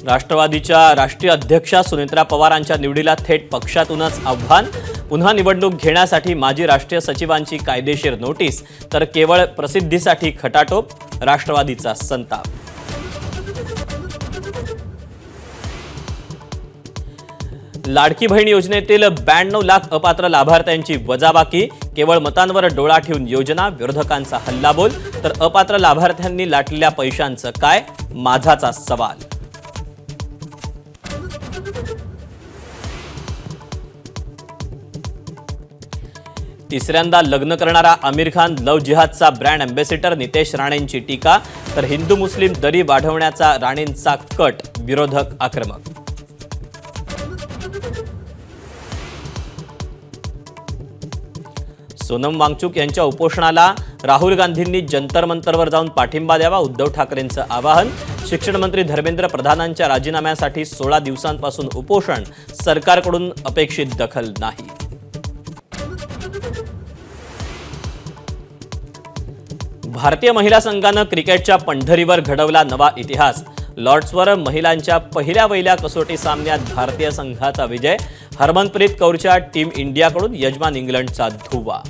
राष्ट्रवादीच्या राष्ट्रीय अध्यक्षा सुनेत्रा पवारांच्या निवडीला थेट पक्षातूनच आव्हान। पुन्हा निवडणूक घेण्यासाठी माजी राष्ट्रीय सचिवांची कायदेशीर नोटीस, तर केवळ प्रसिद्धीसाठी खटाटोप, राष्ट्रवादीचा संताप। लाडकी बहीण योजनेतील 92 लाख अपात्र लाभार्थ्यांची वजाबाकी, केवळ मतांवर डोळा ठेवून योजना, विरोधकांचा हल्लाबोल, तर अपात्र लाभार्थ्यांनी लाटलेल्या पैशांचं काय, माझाचा सवाल। तिसऱ्यांदा लग्न करणारा आमिर खान लव्ह जिहादचा ब्रँड अँबॅसेडर, नितेश राणेंची टीका, तर हिंदू मुस्लिम दरी वाढवण्याचा राणेंचा कट, विरोधक आक्रमक। सोनम वांगचुक यांच्या उपोषणाला राहुल गांधींनी जंतर मंतरवर जाऊन पाठिंबा द्यावा, उद्धव ठाकरेंचं आवाहन। शिक्षण मंत्री धर्मेंद्र प्रधानांच्या राजीनाम्यासाठी 16 दिवसांपासून उपोषण, सरकारकडून अपेक्षित दखल नाही। भारतीय महिला संघानं क्रिकेटच्या पंढरीवर घडवला नवा इतिहास। लॉर्ड्सवर महिलांच्या पहिल्या कसोटी सामन्यात भारतीय संघाचा विजय, हरमनप्रीत कौरच्या टीम इंडियाकडून यजमान इंग्लंडचा धुव्वा।